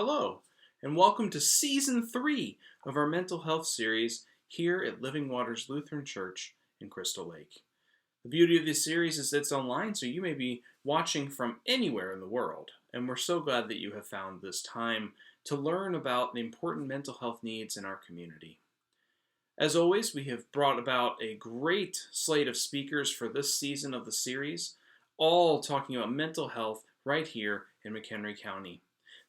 Hello, and welcome to Season 3 of our mental health series here at Living Waters Lutheran Church in Crystal Lake. The beauty of this series is that it's online, so you may be watching from anywhere in the world, and we're so glad that you have found this time to learn about the important mental health needs in our community. As always, we have brought about a great slate of speakers for this season of the series, all talking about mental health right here in McHenry County.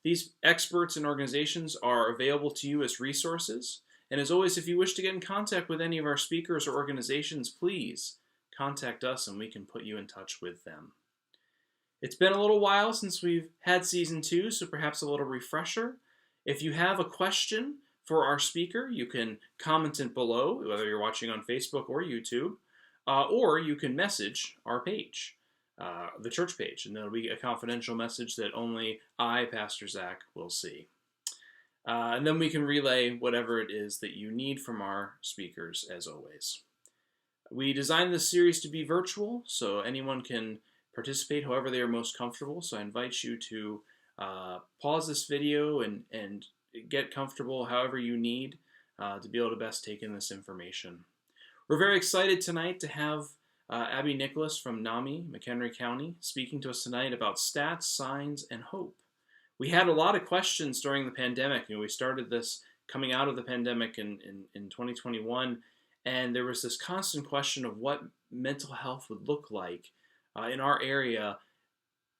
These experts and organizations are available to you as resources, and as always, if you wish to get in contact with any of our speakers or organizations, please contact us and we can put you in touch with them. It's been a little while since we've had Season 2, so perhaps a little refresher. If you have a question for our speaker, you can comment it below, whether you're watching on Facebook or YouTube, or you can message our page, the church page, and there'll be a confidential message that only I, Pastor Zach, will see. And then we can relay whatever it is that you need from our speakers, as always. We designed this series to be virtual, so anyone can participate however they are most comfortable. So I invite you to pause this video and get comfortable however you need to be able to best take in this information. We're very excited tonight to have Abbey Nicholas from NAMI, McHenry County, speaking to us tonight about stats, signs, and hope. We had a lot of questions during the pandemic. We started this coming out of the pandemic in 2021, and there was this constant question of what mental health would look like in our area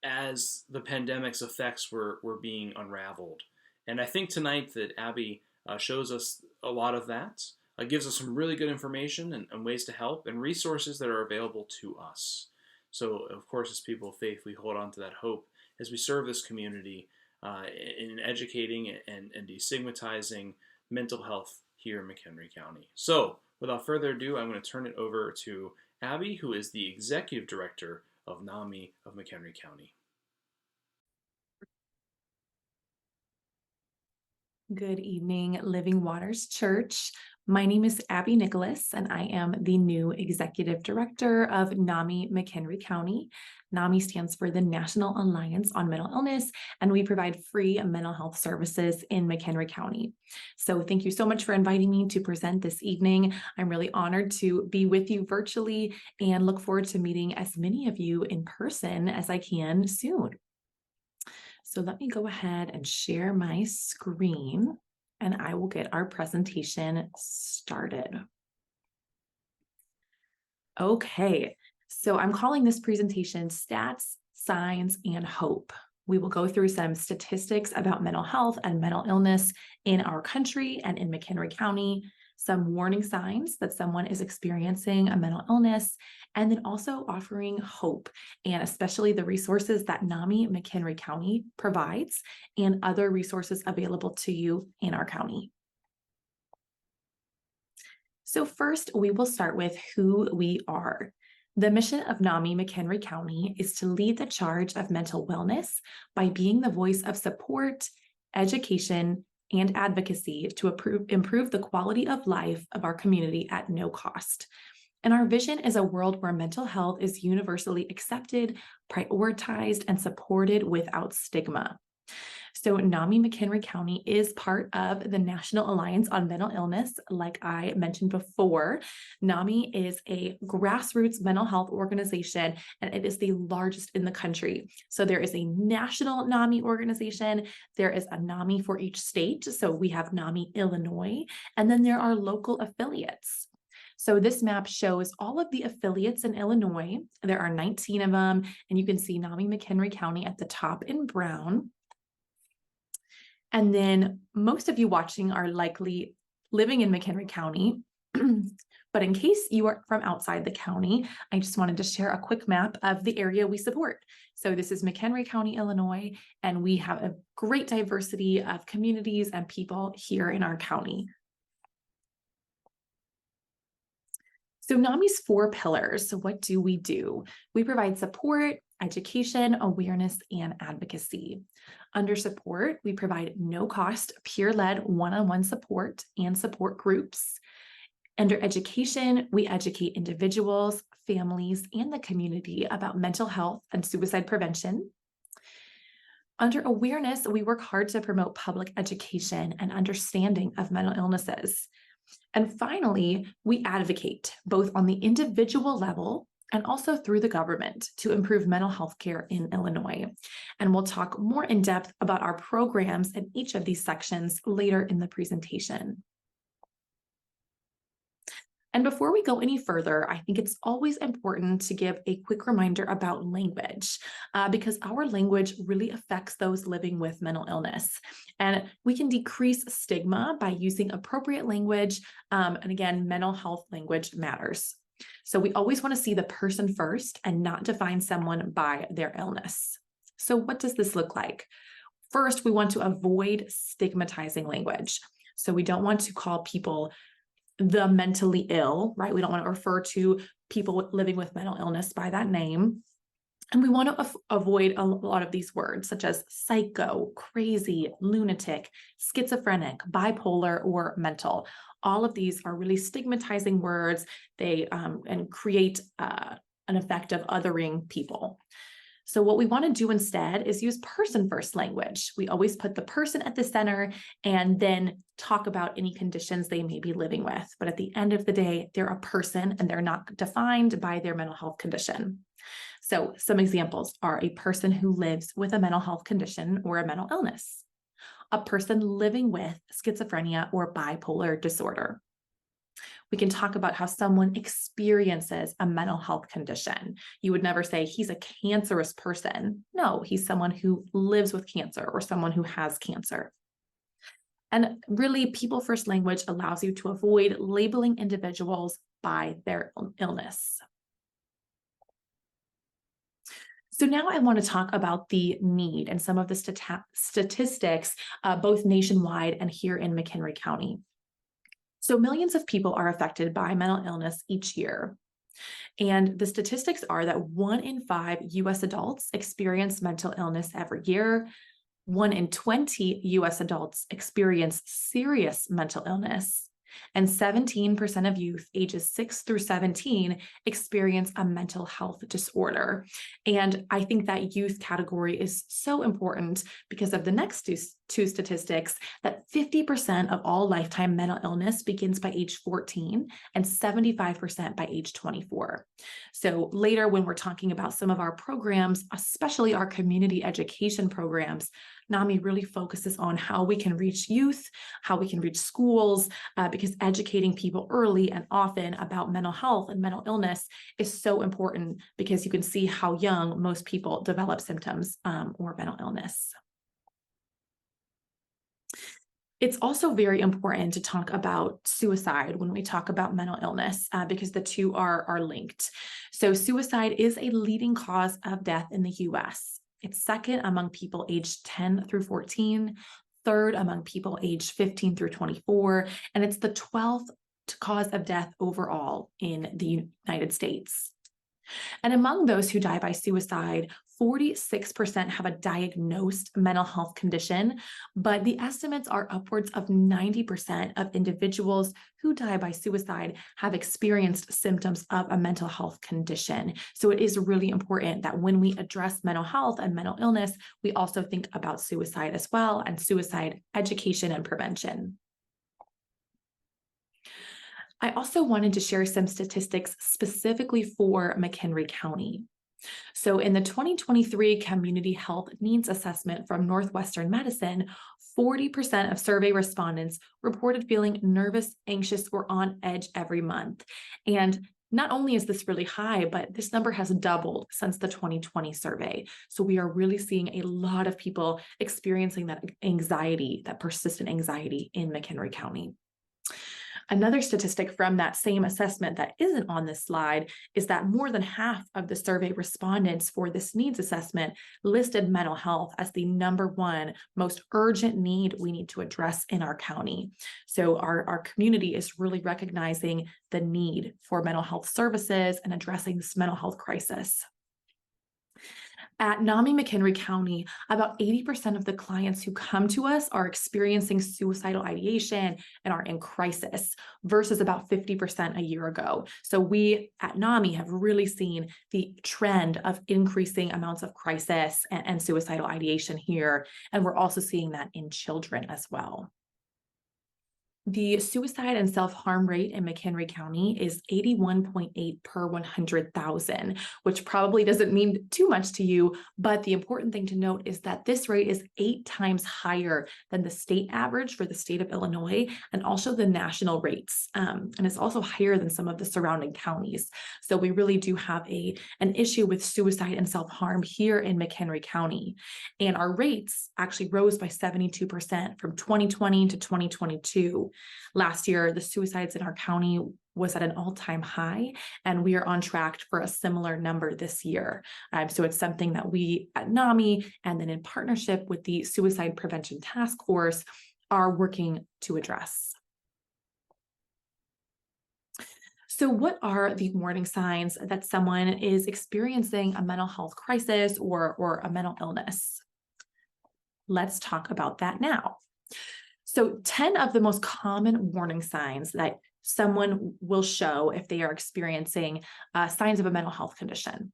as the pandemic's effects were being unraveled. And I think tonight that Abbey shows us a lot of that, gives us some really good information and ways to help and resources that are available to us. So, of course, as people of faith, we hold on to that hope as we serve this community in educating and destigmatizing mental health here in McHenry County. So, without further ado, I'm going to turn it over to Abbey, who is the Executive Director of NAMI of McHenry County. Good evening, Living Waters Church. My name is Abbey Nicholas, and I am the new Executive Director of NAMI McHenry County. NAMI stands for the National Alliance on Mental Illness, and we provide free mental health services in McHenry County. So thank you so much for inviting me to present this evening. I'm really honored to be with you virtually and look forward to meeting as many of you in person as I can soon. So let me go ahead and share my screen and I will get our presentation started. Okay, so I'm calling this presentation Stats, Signs, and Hope. We will go through some statistics about mental health and mental illness in our country and in McHenry County, some warning signs that someone is experiencing a mental illness, and then also offering hope, and especially the resources that NAMI McHenry County provides and other resources available to you in our county. So first, we will start with who we are. The mission of NAMI McHenry County is to lead the charge of mental wellness by being the voice of support, education, and advocacy to improve the quality of life of our community at no cost. And our vision is a world where mental health is universally accepted, prioritized, and supported without stigma. So NAMI McHenry County is part of the National Alliance on Mental Illness. Like I mentioned before, NAMI is a grassroots mental health organization, and it is the largest in the country. So there is a national NAMI organization. There is a NAMI for each state. So we have NAMI Illinois, and then there are local affiliates. So this map shows all of the affiliates in Illinois. There are 19 of them, and you can see NAMI McHenry County at the top in brown. And then most of you watching are likely living in McHenry County. But in case you are from outside the county, I just wanted to share a quick map of the area we support. So this is McHenry County, Illinois, and we have a great diversity of communities and people here in our county. So NAMI's 4 pillars. So what do? We provide support, education, awareness, and advocacy. Under support, we provide no-cost, peer-led one-on-one support and support groups. Under education, we educate individuals, families, and the community about mental health and suicide prevention. Under awareness, we work hard to promote public education and understanding of mental illnesses. And finally, we advocate both on the individual level and also through the government to improve mental health care in Illinois. And we'll talk more in depth about our programs in each of these sections later in the presentation. And before we go any further, I think it's always important to give a quick reminder about language, because our language really affects those living with mental illness. And we can decrease stigma by using appropriate language. And again, mental health language matters. So we always want to see the person first and not define someone by their illness. So what does this look like? First, we want to avoid stigmatizing language. So we don't want to call people the mentally ill, right? We don't want to refer to people living with mental illness by that name. And we want to avoid a lot of these words, such as psycho, crazy, lunatic, schizophrenic, bipolar, or mental. All of these are really stigmatizing words. They and create an effect of othering people. So what we want to do instead is use person-first language. We always put the person at the center and then talk about any conditions they may be living with. But at the end of the day, they're a person and they're not defined by their mental health condition. So some examples are a person who lives with a mental health condition or a mental illness, a person living with schizophrenia or bipolar disorder. We can talk about how someone experiences a mental health condition. You would never say he's a cancerous person. No, he's someone who lives with cancer or someone who has cancer. And really, people-first language allows you to avoid labeling individuals by their illness. So now I want to talk about the need and some of the statistics, both nationwide and here in McHenry County. So millions of people are affected by mental illness each year. And the statistics are that 1 in 5 US adults experience mental illness every year. 1 in 20 US adults experience serious mental illness. And 17% of youth ages 6 through 17 experience a mental health disorder. And I think that youth category is so important because of the next two statistics, that 50% of all lifetime mental illness begins by age 14 and 75% by age 24. So later when we're talking about some of our programs, especially our community education programs, NAMI really focuses on how we can reach youth, how we can reach schools, because educating people early and often about mental health and mental illness is so important because you can see how young most people develop symptoms or mental illness. It's also very important to talk about suicide when we talk about mental illness because the two are linked. So suicide is a leading cause of death in the US. It's second among people aged 10 through 14, third among people aged 15 through 24, and it's the 12th cause of death overall in the United States. And among those who die by suicide, 46% have a diagnosed mental health condition, but the estimates are upwards of 90% of individuals who die by suicide have experienced symptoms of a mental health condition. So it is really important that when we address mental health and mental illness, we also think about suicide as well and suicide education and prevention. I also wanted to share some statistics specifically for McHenry County. So in the 2023 Community Health Needs Assessment from Northwestern Medicine, 40% of survey respondents reported feeling nervous, anxious, or on edge every month. And not only is this really high, but this number has doubled since the 2020 survey. So we are really seeing a lot of people experiencing that anxiety, that persistent anxiety in McHenry County. Another statistic from that same assessment that isn't on this slide is that more than half of the survey respondents for this needs assessment listed mental health as the #1 most urgent need we need to address in our county. So our community is really recognizing the need for mental health services and addressing this mental health crisis. At NAMI McHenry County, about 80% of the clients who come to us are experiencing suicidal ideation and are in crisis versus about 50% a year ago. So we at NAMI have really seen the trend of increasing amounts of crisis and suicidal ideation here. And we're also seeing that in children as well. The suicide and self-harm rate in McHenry County is 81.8 per 100,000, which probably doesn't mean too much to you, but the important thing to note is that this rate is 8 times higher than the state average for the state of Illinois and also the national rates. And it's also higher than some of the surrounding counties. So we really do have an issue with suicide and self-harm here in McHenry County. And our rates actually rose by 72% from 2020 to 2022. Last year, the suicides in our county was at an all-time high, and we are on track for a similar number this year. So it's something that we at NAMI, and then in partnership with the Suicide Prevention Task Force, are working to address. So what are the warning signs that someone is experiencing a mental health crisis or a mental illness? Let's talk about that now. So 10 of the most common warning signs that someone will show if they are experiencing signs of a mental health condition.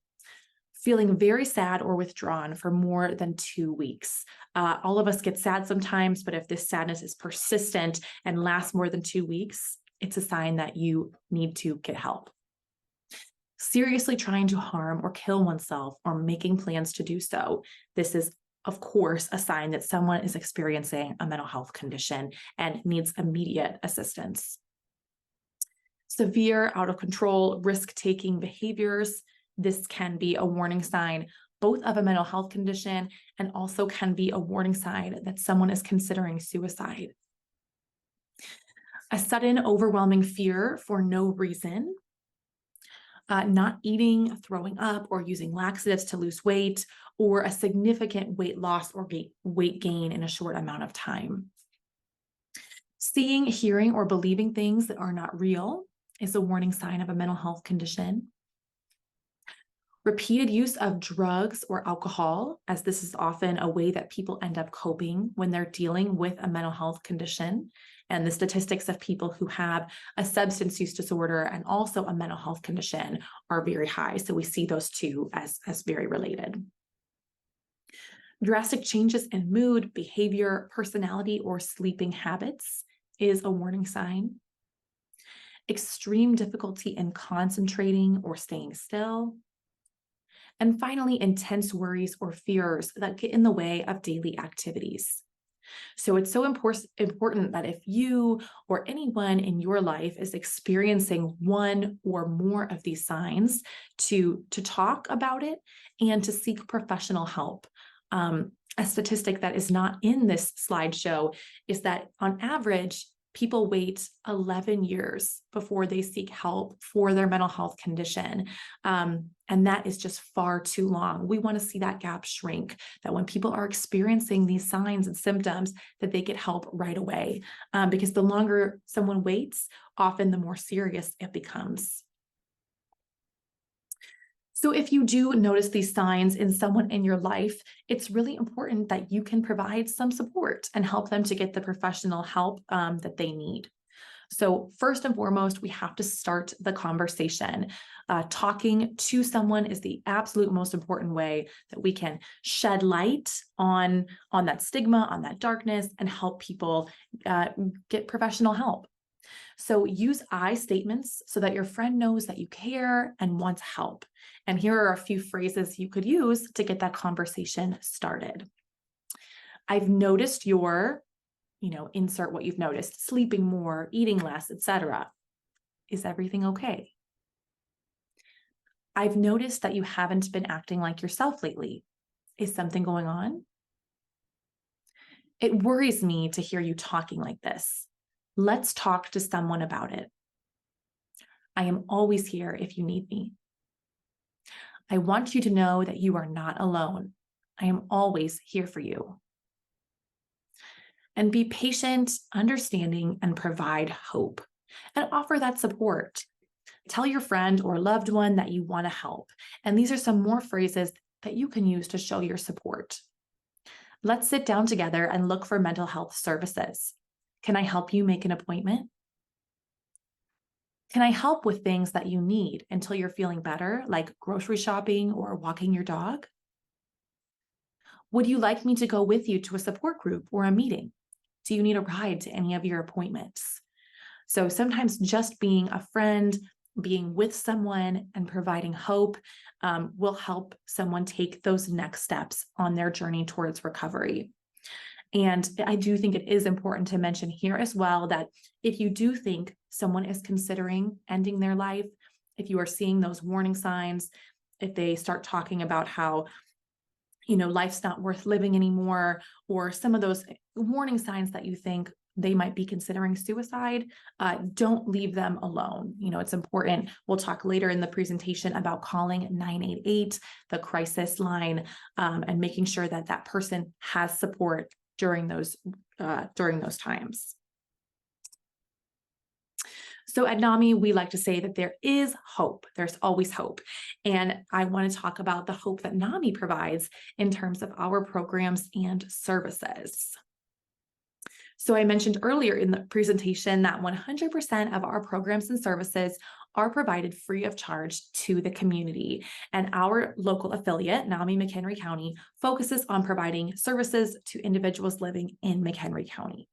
Feeling very sad or withdrawn for more than 2 weeks. All of us get sad sometimes, but if this sadness is persistent and lasts more than 2 weeks, it's a sign that you need to get help. Seriously trying to harm or kill oneself or making plans to do so. This is of course, a sign that someone is experiencing a mental health condition and needs immediate assistance. Severe, out of control, risk-taking behaviors. This can be a warning sign both of a mental health condition and also can be a warning sign that someone is considering suicide. A sudden, overwhelming fear for no reason. Not eating, throwing up, or using laxatives to lose weight, or a significant weight loss or weight gain in a short amount of time. Seeing, hearing, or believing things that are not real is a warning sign of a mental health condition. Repeated use of drugs or alcohol, as this is often a way that people end up coping when they're dealing with a mental health condition. And the statistics of people who have a substance use disorder and also a mental health condition are very high. So we see those two as very related. Drastic changes in mood, behavior, personality, or sleeping habits is a warning sign. Extreme difficulty in concentrating or staying still. And finally, intense worries or fears that get in the way of daily activities. So it's so important that if you or anyone in your life is experiencing one or more of these signs, to talk about it and to seek professional help. A statistic that is not in this slideshow is that on average, people wait 11 years before they seek help for their mental health condition. And that is just far too long. We want to see that gap shrink, that when people are experiencing these signs and symptoms, that they get help right away. Because the longer someone waits, often the more serious it becomes. So if you do notice these signs in someone in your life, it's really important that you can provide some support and help them to get the professional help that they need. So first and foremost, we have to start the conversation. Talking to someone is the absolute most important way that we can shed light on that stigma, on that darkness, and help people get professional help. So use I statements so that your friend knows that you care and wants help. And here are a few phrases you could use to get that conversation started. I've noticed your, insert what you've noticed, sleeping more, eating less, etc. Is everything okay? I've noticed that you haven't been acting like yourself lately. Is something going on? It worries me to hear you talking like this. Let's talk to someone about it. I am always here if you need me. I want you to know that you are not alone. I am always here for you. And be patient, understanding, and provide hope. And offer that support. Tell your friend or loved one that you want to help. And these are some more phrases that you can use to show your support. Let's sit down together and look for mental health services. Can I help you make an appointment? Can I help with things that you need until you're feeling better, like grocery shopping or walking your dog? Would you like me to go with you to a support group or a meeting? Do you need a ride to any of your appointments? So sometimes just being a friend, being with someone, and providing hope will help someone take those next steps on their journey towards recovery. And I do think it is important to mention here as well that if you do think someone is considering ending their life, if you are seeing those warning signs, if they start talking about how life's not worth living anymore, or some of those warning signs that you think they might be considering suicide, don't leave them alone. It's important. We'll talk later in the presentation about calling 988, the crisis line, and making sure that that person has support during those times. So at NAMI, we like to say that there is hope. There's always hope. And I want to talk about the hope that NAMI provides in terms of our programs and services. So I mentioned earlier in the presentation that 100% of our programs and services are provided free of charge to the community. And our local affiliate, NAMI McHenry County, focuses on providing services to individuals living in McHenry County.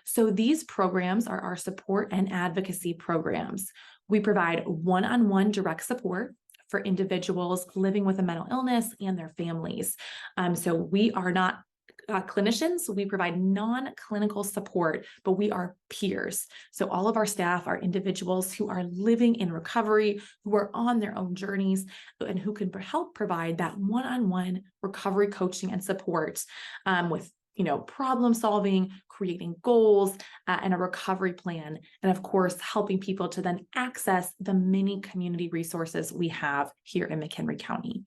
So these programs are our support and advocacy programs. We provide one-on-one direct support for individuals living with a mental illness and their families. So we are not clinicians, we provide non-clinical support, but we are peers. So all of our staff are individuals who are living in recovery, who are on their own journeys, and who can help provide that one-on-one recovery coaching and support with problem solving, creating goals, and a recovery plan. And of course, helping people to then access the many community resources we have here in McHenry County.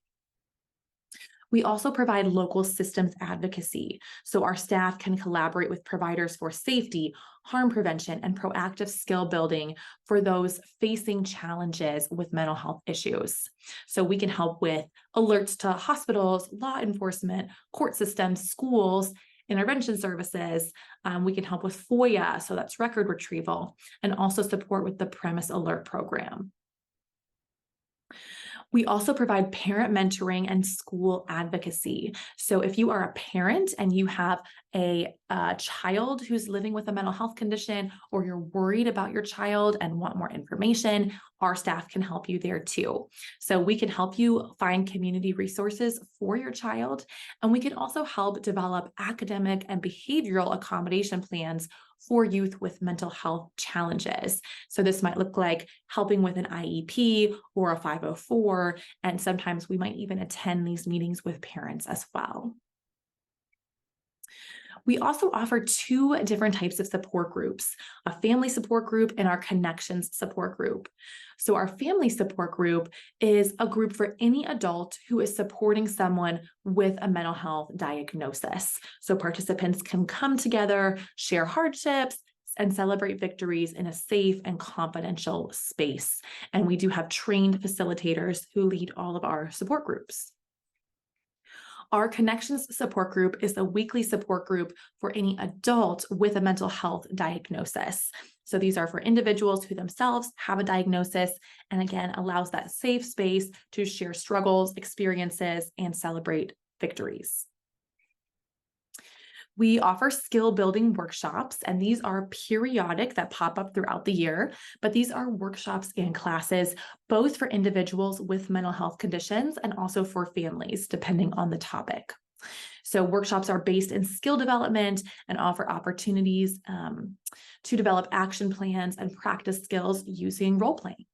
We also provide local systems advocacy. So our staff can collaborate with providers for safety, harm prevention, and proactive skill building for those facing challenges with mental health issues. So we can help with alerts to hospitals, law enforcement, court systems, schools, intervention services. We can help with FOIA, so that's record retrieval, and also support with the Premise Alert program. We also provide parent mentoring and school advocacy. So if you are a parent and you have a child who's living with a mental health condition, or you're worried about your child and want more information, our staff can help you there too. So we can help you find community resources for your child, and we can also help develop academic and behavioral accommodation plans for youth with mental health challenges. So this might look like helping with an IEP or a 504, and sometimes we might even attend these meetings with parents as well. We also offer two different types of support groups, a family support group and our connections support group. So our family support group is a group for any adult who is supporting someone with a mental health diagnosis. So participants can come together, share hardships, and celebrate victories in a safe and confidential space. And we do have trained facilitators who lead all of our support groups. Our Connections support group is a weekly support group for any adult with a mental health diagnosis. So these are for individuals who themselves have a diagnosis, and again, allows that safe space to share struggles, experiences, and celebrate victories. We offer skill building workshops, and these are periodic that pop up throughout the year, but these are workshops and classes both for individuals with mental health conditions and also for families, depending on the topic. So workshops are based in skill development and offer opportunities to develop action plans and practice skills using role playing.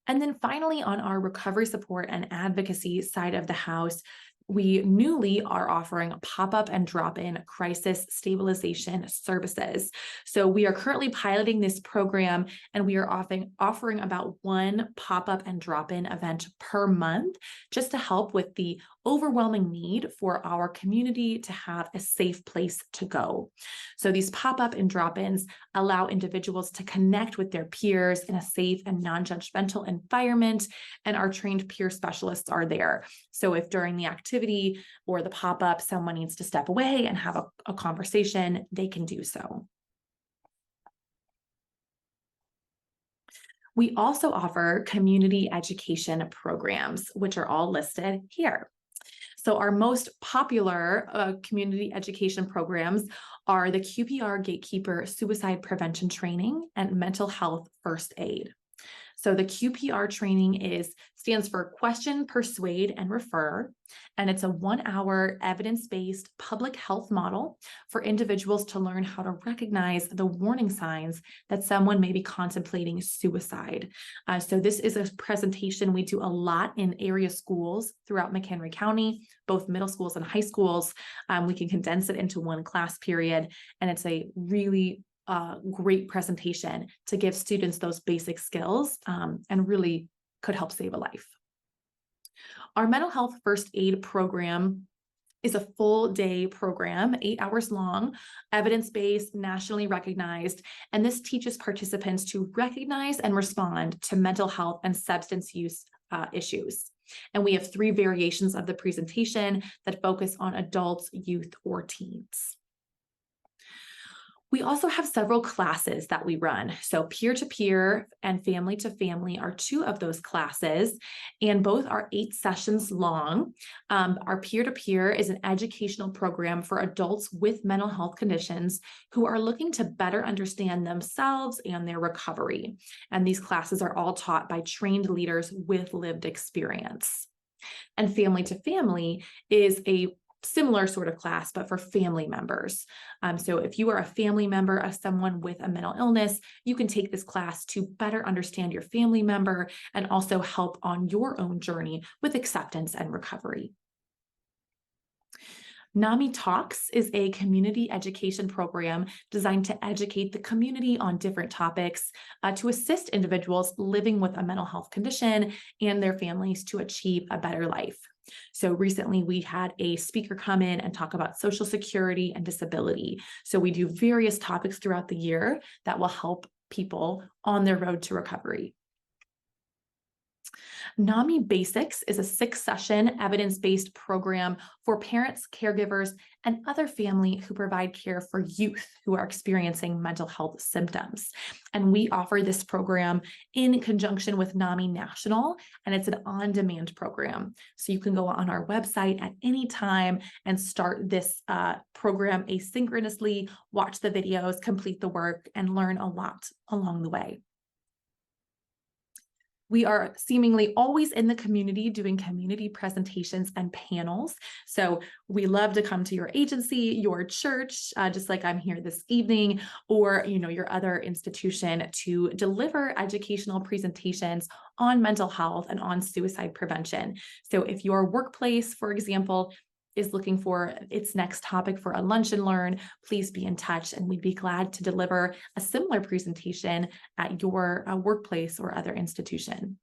And then finally, on our recovery support and advocacy side of the house, We newly are offering pop-up and drop-in crisis stabilization services. So we are currently piloting this program, and we are offering about one pop-up and drop-in event per month, just to help with the overwhelming need for our community to have a safe place to go. So these pop-up and drop-ins allow individuals to connect with their peers in a safe and non-judgmental environment, and our trained peer specialists are there. So if during the activity or the pop-up, someone needs to step away and have a conversation, they can do so. We also offer community education programs, which are all listed here. So our most popular community education programs are the QPR Gatekeeper Suicide Prevention Training and Mental Health First Aid. So the QPR training stands for Question, Persuade, and Refer, and it's a 1-hour evidence-based public health model for individuals to learn how to recognize the warning signs that someone may be contemplating suicide. So this is a presentation we do a lot in area schools throughout McHenry County, both middle schools and high schools. We can condense it into one class period, and it's a really great presentation to give students those basic skills, and really could help save a life. Our mental health first aid program is a full day program, 8 hours long, evidence-based, nationally recognized, and this teaches participants to recognize and respond to mental health and substance use issues. And we have 3 variations of the presentation that focus on adults, youth, or teens. We also have several classes that we run. So peer-to-peer and family-to-family are 2 of those classes, and both are 8 sessions long. Our peer-to-peer is an educational program for adults with mental health conditions who are looking to better understand themselves and their recovery. And these classes are all taught by trained leaders with lived experience. And family-to-family is a similar sort of class, but for family members. So if you are a family member of someone with a mental illness, you can take this class to better understand your family member and also help on your own journey with acceptance and recovery. NAMI Talks is a community education program designed to educate the community on different topics to assist individuals living with a mental health condition and their families to achieve a better life. So recently we had a speaker come in and talk about Social Security and disability. So we do various topics throughout the year that will help people on their road to recovery. NAMI Basics is a 6-session evidence-based program for parents, caregivers, and other family who provide care for youth who are experiencing mental health symptoms. And we offer this program in conjunction with NAMI National, and it's an on-demand program. So you can go on our website at any time and start this program asynchronously, watch the videos, complete the work, and learn a lot along the way. We are seemingly always in the community doing community presentations and panels. So we love to come to your agency, your church, just like I'm here this evening, or your other institution to deliver educational presentations on mental health and on suicide prevention. So if your workplace, for example, is looking for its next topic for a lunch and learn, please be in touch, and we'd be glad to deliver a similar presentation at your workplace or other institution.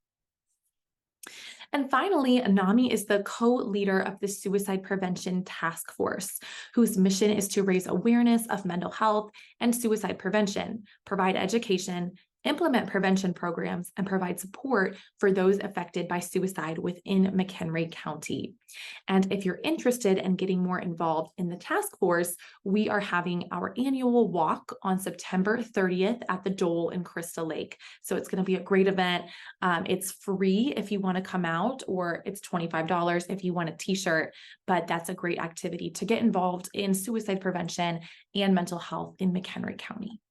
And finally, NAMI is the co-leader of the Suicide Prevention Task Force, whose mission is to raise awareness of mental health and suicide prevention, provide education, implement prevention programs, and provide support for those affected by suicide within McHenry County. And if you're interested in getting more involved in the task force, we are having our annual walk on September 30th at the Dole in Crystal Lake. So it's going to be a great event. It's free if you want to come out, or it's $25 if you want a t-shirt, but that's a great activity to get involved in suicide prevention and mental health in McHenry County.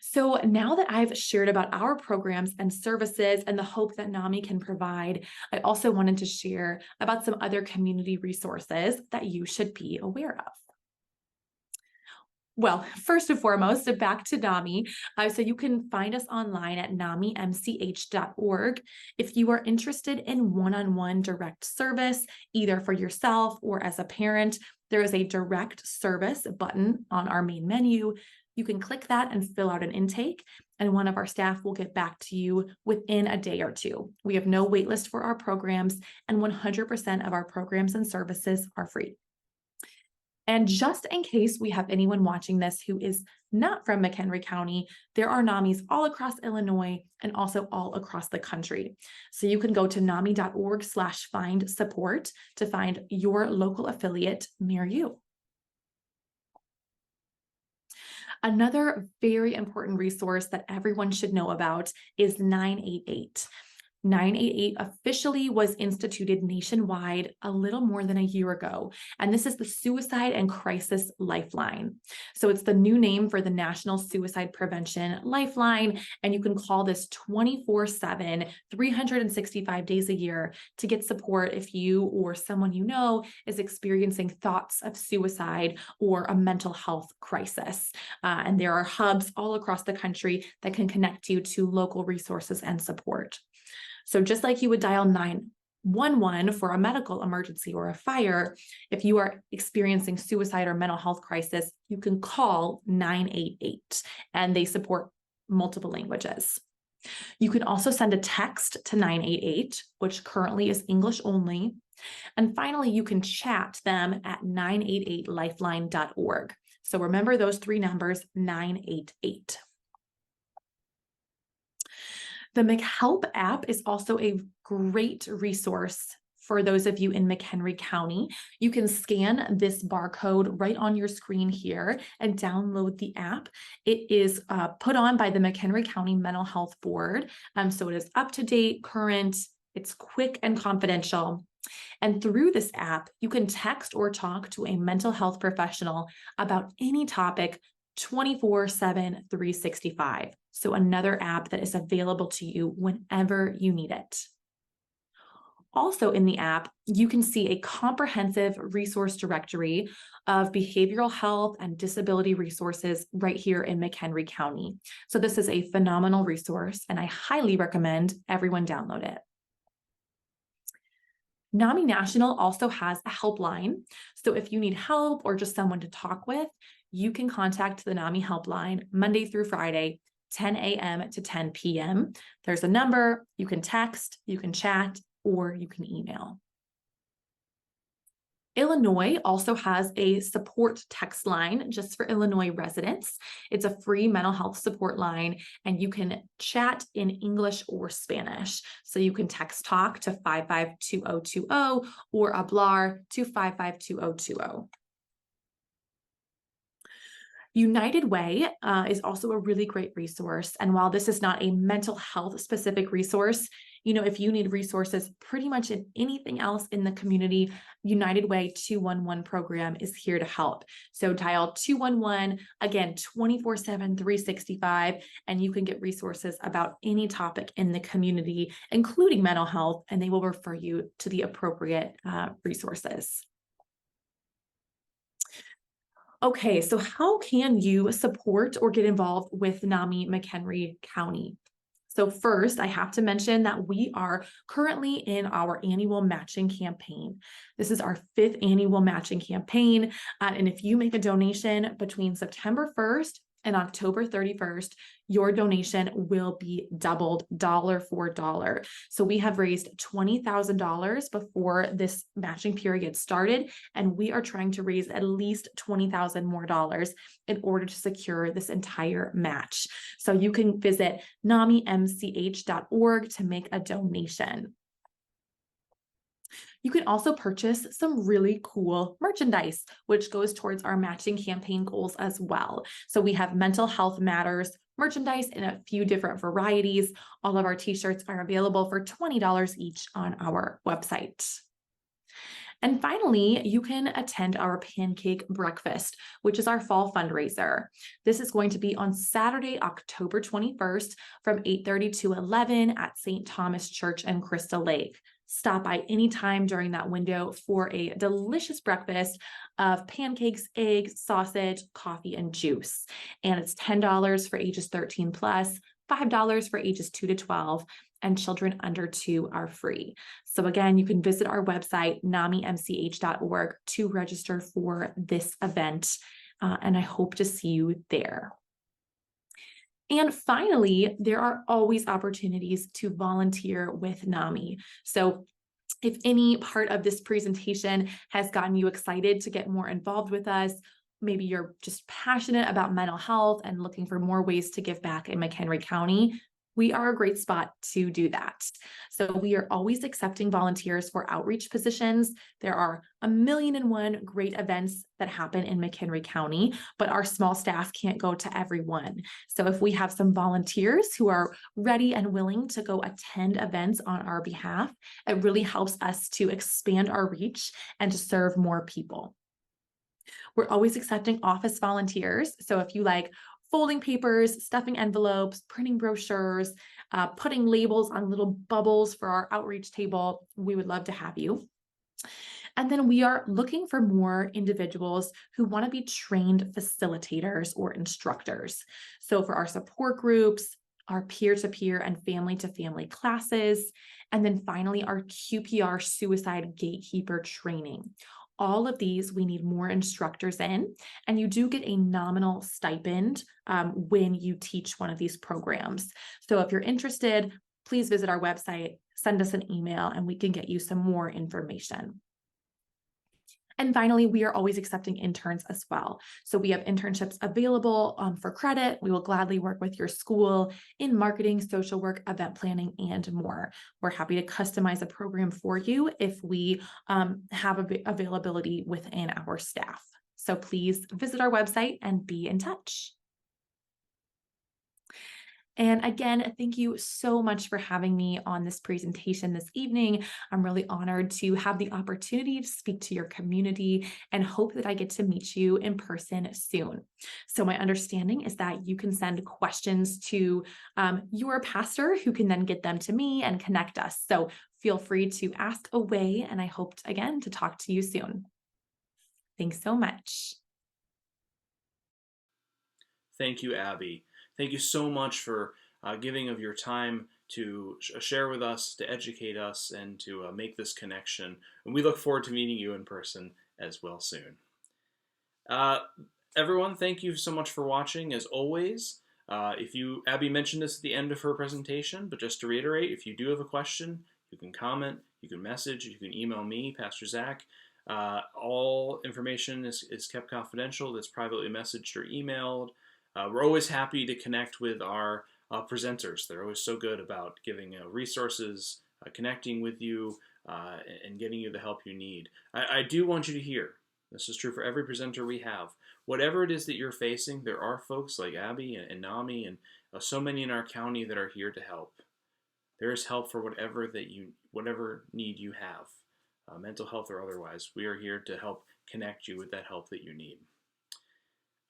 So now that I've shared about our programs and services and the hope that NAMI can provide, I also wanted to share about some other community resources that you should be aware of. Well, first and foremost, back to NAMI. So you can find us online at namimch.org. If you are interested in one-on-one direct service, either for yourself or as a parent, there is a direct service button on our main menu. You can click that and fill out an intake, and one of our staff will get back to you within a day or two. We have no waitlist for our programs, and 100% of our programs and services are free. And just in case we have anyone watching this who is not from McHenry County, there are NAMIs all across Illinois and also all across the country. So you can go to nami.org/find support to find your local affiliate near you. Another very important resource that everyone should know about is 988. 988 officially was instituted nationwide a little more than a year ago, and this is the Suicide and Crisis Lifeline. So it's the new name for the National Suicide Prevention Lifeline, and you can call this 24/7, 365 days a year to get support if you or someone you know is experiencing thoughts of suicide or a mental health crisis. And there are hubs all across the country that can connect you to local resources and support. So just like you would dial 911 for a medical emergency or a fire, if you are experiencing suicide or mental health crisis, you can call 988, and they support multiple languages. You can also send a text to 988, which currently is English only. And finally, you can chat them at 988lifeline.org. So remember those three numbers, 988. The McHelp app is also a great resource for those of you in McHenry County. You can scan this barcode right on your screen here and download the app. It is put on by the McHenry County Mental Health Board. So it is up to date, current, it's quick and confidential. And through this app, you can text or talk to a mental health professional about any topic 24/7, 365. So another app that is available to you whenever you need it. Also in the app, you can see a comprehensive resource directory of behavioral health and disability resources right here in McHenry County. So this is a phenomenal resource, and I highly recommend everyone download it. NAMI National also has a helpline. So if you need help or just someone to talk with, you can contact the NAMI helpline Monday through Friday, 10 a.m. to 10 p.m. There's a number, you can text, you can chat, or you can email. Illinois also has a support text line just for Illinois residents. It's a free mental health support line, and you can chat in English or Spanish. So you can text talk to 552020 or hablar to 552020. United Way is also a really great resource. And while this is not a mental health specific resource, if you need resources pretty much in anything else in the community, United Way 211 program is here to help. So dial 211, again, 24/7, 365, and you can get resources about any topic in the community, including mental health, and they will refer you to the appropriate resources. Okay, so how can you support or get involved with NAMI McHenry County? So first, I have to mention that we are currently in our annual matching campaign. This is our 5th annual matching campaign. And if you make a donation between September 1st and October 31st, your donation will be doubled dollar for dollar. So we have raised $20,000 before this matching period started, and we are trying to raise at least $20,000 more in order to secure this entire match. So you can visit namimch.org to make a donation. You can also purchase some really cool merchandise, which goes towards our matching campaign goals as well. So we have Mental Health Matters merchandise in a few different varieties. All of our t-shirts are available for $20 each on our website. And finally, you can attend our pancake breakfast, which is our fall fundraiser. This is going to be on Saturday, October 21st from 8:30 to 11 at St. Thomas Church in Crystal Lake. Stop by anytime during that window for a delicious breakfast of pancakes, eggs, sausage, coffee, and juice. And it's $10 for ages 13 plus, $5 for ages 2 to 12, and children under 2 are free. So again, you can visit our website, namimch.org, to register for this event. And I hope to see you there. And finally, there are always opportunities to volunteer with NAMI. So if any part of this presentation has gotten you excited to get more involved with us, maybe you're just passionate about mental health and looking for more ways to give back in McHenry County, we are a great spot to do that. So we are always accepting volunteers for outreach positions. There are 1,000,001 great events that happen in McHenry County, but our small staff can't go to every one. So if we have some volunteers who are ready and willing to go attend events on our behalf, it really helps us to expand our reach and to serve more people. We're always accepting office volunteers. So if you like folding papers, stuffing envelopes, printing brochures, putting labels on little bubbles for our outreach table, we would love to have you. And then we are looking for more individuals who want to be trained facilitators or instructors. So for our support groups, our peer-to-peer and family-to-family classes, and then finally our QPR suicide gatekeeper training. All of these, we need more instructors in, and you do get a nominal stipend when you teach one of these programs. So if you're interested, please visit our website, send us an email, and we can get you some more information. And finally, we are always accepting interns as well. So we have internships available for credit. We will gladly work with your school in marketing, social work, event planning, and more. We're happy to customize a program for you if we have availability within our staff. So please visit our website and be in touch. And again, thank you so much for having me on this presentation this evening. I'm really honored to have the opportunity to speak to your community and hope that I get to meet you in person soon. So my understanding is that you can send questions to your pastor, who can then get them to me and connect us. So feel free to ask away, and I hope again to talk to you soon. Thanks so much. Thank you, Abby. Thank you so much for giving of your time to share with us, to educate us, and to make this connection. And we look forward to meeting you in person as well soon. Everyone, thank you so much for watching. As always, Abby mentioned this at the end of her presentation, but just to reiterate, if you do have a question, you can comment, you can message, you can email me, Pastor Zach. All information is kept confidential. It's privately messaged or emailed. We're always happy to connect with our presenters. They're always so good about giving resources, connecting with you, and getting you the help you need. I do want you to hear, this is true for every presenter we have, whatever it is that you're facing, there are folks like Abbey and NAMI and so many in our county that are here to help. There is help for whatever need you have, mental health or otherwise. We are here to help connect you with that help that you need.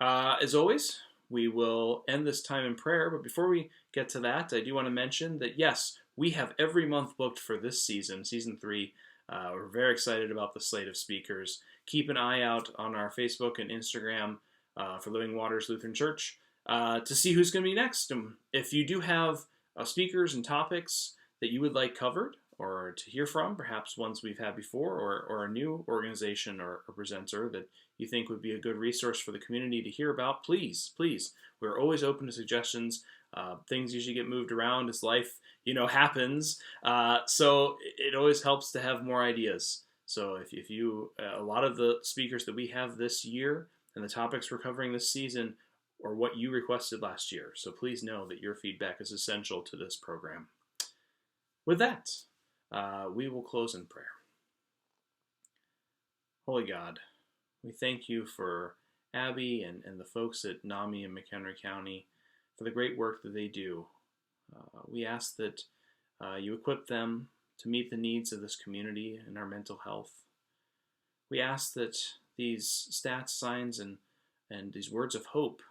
As always, we will end this time in prayer, but before we get to that, I do want to mention that yes, we have every month booked for this season, season 3. We're very excited about the slate of speakers. Keep an eye out on our Facebook and Instagram for Living Waters Lutheran Church to see who's going to be next. If you do have speakers and topics that you would like covered or to hear from, perhaps ones we've had before or a new organization or a presenter that you think would be a good resource for the community to hear about, please. We're always open to suggestions. Things usually get moved around as life, happens. So it always helps to have more ideas. So if you, a lot of the speakers that we have this year and the topics we're covering this season are what you requested last year. So please know that your feedback is essential to this program. With that, we will close in prayer. Holy God, we thank you for Abbey and the folks at NAMI in McHenry County for the great work that they do. We ask that you equip them to meet the needs of this community and our mental health. We ask that these stats, signs, and these words of hope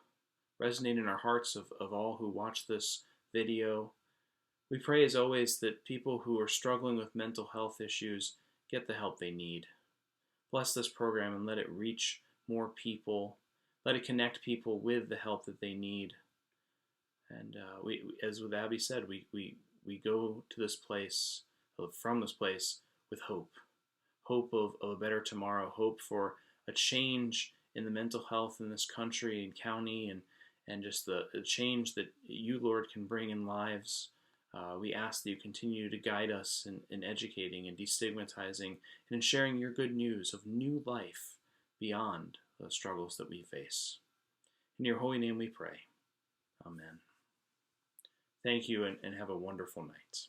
resonate in our hearts of all who watch this video, We pray, as always, that people who are struggling with mental health issues get the help they need. Bless this program and let it reach more people. Let it connect people with the help that they need. And as with Abbey said, we go to this place, from this place, with hope of a better tomorrow, hope for a change in the mental health in this country and county, and just the change that you, Lord, can bring in lives. We ask that you continue to guide us in educating and destigmatizing and in sharing your good news of new life beyond the struggles that we face. In your holy name we pray. Amen. Thank you, and have a wonderful night.